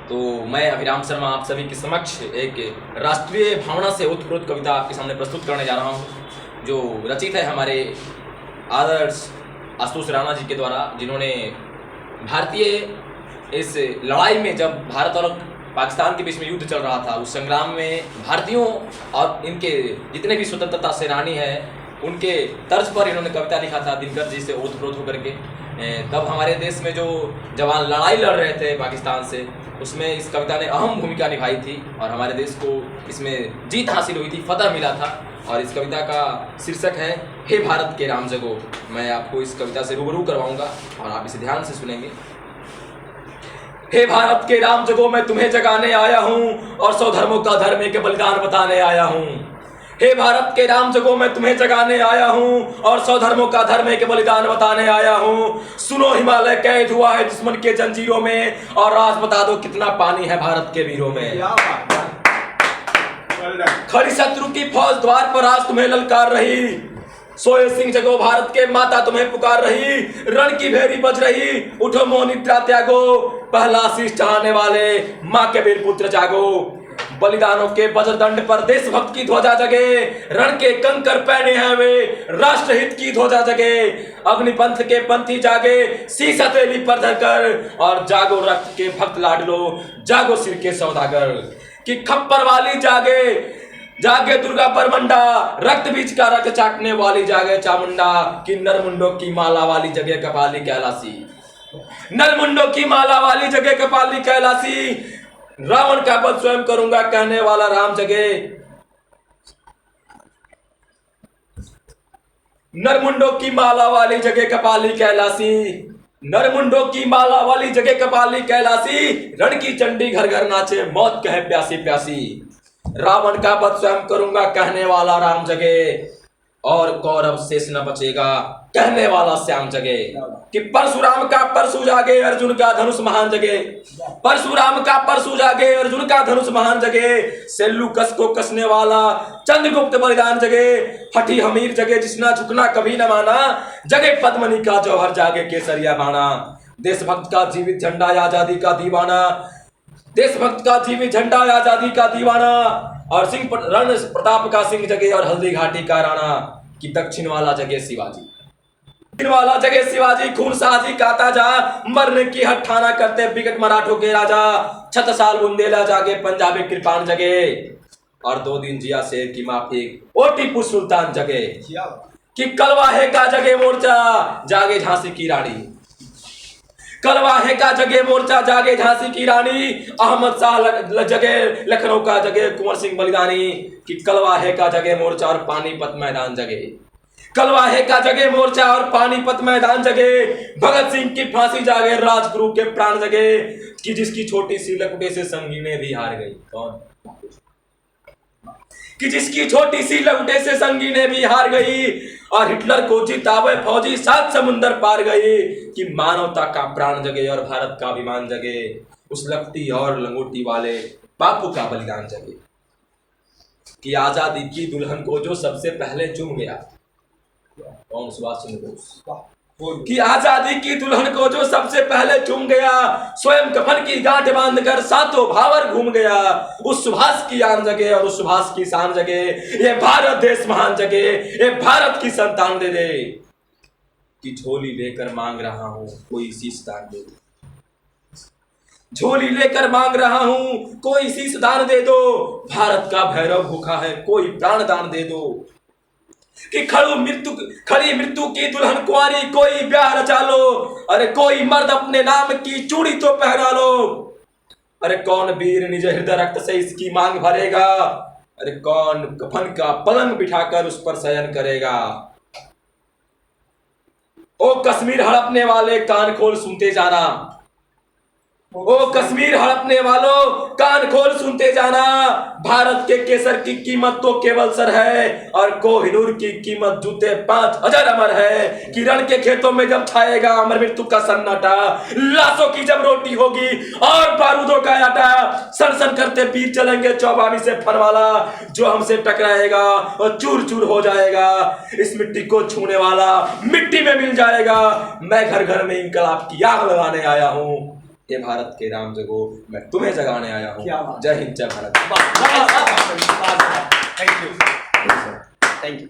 तो मैं अभिराम शर्मा आप सभी के समक्ष एक राष्ट्रीय भावना से ओतप्रोत कविता आपके सामने प्रस्तुत करने जा रहा हूँ, जो रचित है हमारे आदर्श आशुतोष राणा जी के द्वारा, जिन्होंने भारतीय इस लड़ाई में, जब भारत और पाकिस्तान के बीच में युद्ध चल रहा था, उस संग्राम में भारतीयों और इनके जितने भी स्वतंत्रता सेनानी हैं उनके तर्ज पर इन्होंने कविता लिखा था, दिनकर जी से ओतप्रोत होकर के। तब हमारे देश में जो जवान लड़ाई लड़ रहे थे पाकिस्तान से, उसमें इस कविता ने अहम भूमिका निभाई थी और हमारे देश को इसमें जीत हासिल हुई थी, फतह मिला था। और इस कविता का शीर्षक है हे भारत के राम जगो। मैं आपको इस कविता से रूबरू करवाऊंगा और आप इसे ध्यान से सुनेंगे। हे भारत के राम जगो, मैं तुम्हें जगाने आया हूँ और 100 धर्मों का धर्म के बलिदान बताने आया हूँ। हे भारत के राम जगो, मैं तुम्हें जगाने आया हूँ और 100 धर्मों का धर्म के बलिदान बताने आया हूँ। सुनो, हिमालय कैद हुआ है दुश्मन के जंजीरों में और आज बता दो कितना पानी है भारत के वीरों में। खड़ी शत्रु की फौज द्वार पर आज तुम्हें ललकार रही, सोए सिंह जगो भारत के माता तुम्हें पुकार रही। रण की भेरी बज रही, उठो मोह निद्रा त्यागो, पहला शीश चढ़ाने वाले माँ के वीर पुत्र जागो। बलिदानों के वज्रदंड पर देशभक्त की ध्वजा जगे, रण के कंकर पहने हैं वे राष्ट्रहित की ध्वजा जगे। अग्निपंथ के पंथी जागे शीश हथेली पर धरकर, और जागो रक्त के भक्त लाडलो, जागो सिर के सौदागर। कि खप्पर वाली जागे, जागे दुर्गा परमंडा, रक्त बीज का रक्त चाटने वाली जागे चामुंडा। कि नरमुंडों की माला वाली जगह कपाली कैलासी, नरमुंडों की माला वाली जगह कपाली कैलासी। रावण का वध स्वयं करूंगा कहने वाला राम जगे, नरमुंडों की माला वाली जगह कपाली कैलासी। नरमुंडों की माला वाली जगह कपाली कैलासी, रण की चंडी घर घर नाचे मौत कहे प्यासी प्यासी। रावण का वध स्वयं करूंगा कहने वाला राम जगे, और कौरव शेष न बचेगा कहने वाला श्याम जगे। कि परशुराम का परशु जागे अर्जुन का धनुष महान जगे, परशुराम का परशु जागे अर्जुन का धनुष महान जगे। सेल्लू कस को कसने वाला चंद्रगुप्त बलिदान जगे, हठी हमीर जगे जिसना झुकना कभी न माना। जगे पद्मनी का जौहर जागे केसरिया बाणा, देशभक्त का जीवित झंडा आजादी का दीवाना, देशभक्त का जीवित झंडा आजादी का दीवाना। और सिंह रण प्रताप का सिंह जगे और हल्दी घाटी का राणा। कि दक्षिण वाला जगे शिवाजी, दक्षिण वाला जगे शिवाजी, खून साजी का ताजा, मरने की हठाना करते विकट मराठों के राजा। छत्रसाल बुंदेला जागे पंजाबी कृपाण जगे, और 2 दिन जिया शेर की माफिक ओ टीपू सुल्तान जगे। कि कलवाहे का जगे मोर्चा जागे झांसी की रानी, कलवाहे का जगे मोर्चा जागे झांसी की रानी। अहमद शाह जगे लखनऊ का जगे कुंवर सिंह बलिदानी। कि कलवाहे का जगे मोर्चा और पानीपत मैदान जगे, कलवाहे का जगे मोर्चा और पानीपत मैदान जगे। भगत सिंह की फांसी जागे राजगुरु के प्राण जगे। कि जिसकी छोटी सी लकुटे से संगीने भी हार गई, कौन? कि जिसकी छोटी सी लकुटे से संगीने भी हार गई, और हिटलर को जितावे फौजी 7 समुंदर पार गई। कि मानवता का प्राण जगे और भारत का अभिमान जगे, उस लकटी और लंगोटी वाले बापू का बलिदान जगे। कि आजादी की दुल्हन को जो सबसे पहले चूम गया, कौन? सुभाष चंद्र बोस। कि आजादी की दुल्हन को जो सबसे पहले चूम गया, स्वयं कफन की गांठ बांधकर सातों भावर घूम गया। उस सुभाष की आन जगे और उस सुभाष की शान जगे, ये भारत देश महान जगे, ये भारत की संतान दे दे। कि झोली लेकर मांग रहा हूं कोई शीश दान दे दो, झोली लेकर मांग रहा हूं कोई शीश दान दे दो। भारत का भैरव भूखा है कोई प्राण दान दे दो। कि खड़ी मृत्यु की दुल्हन कुंवारी कोई ब्याह रचा लो, अरे कोई मर्द अपने नाम की चूड़ी तो पहना लो। अरे कौन वीर निज हृदय रक्त से इसकी मांग भरेगा, अरे कौन कफन का पलंग बिठाकर उस पर शयन करेगा। ओ कश्मीर हड़पने वाले कान खोल सुनते जाना, ओ कश्मीर हड़पने वालों कान खोल सुनते जाना। भारत के केसर की कीमत तो केवल सर है, और कोहिनूर की कीमत जूते 5000 अमर है। कि रण के खेतों में जब छाएगा अमर मृत्यु का सन्नाटा, लाशों की जब रोटी होगी और बारूदों का आटा। सन सन करते पीर चलेंगे चौबामी से फनवाला, जो हमसे टकराएगा और चूर चूर हो जाएगा। इस मिट्टी को छूने वाला मिट्टी में मिल जाएगा। मैं घर घर में इंकलाब की आग लगाने आया हूँ, ये भारत के राम जगो, मैं तुम्हें जगाने आया हूँ। क्या बात। जय हिंद, जय भारत। Thank you.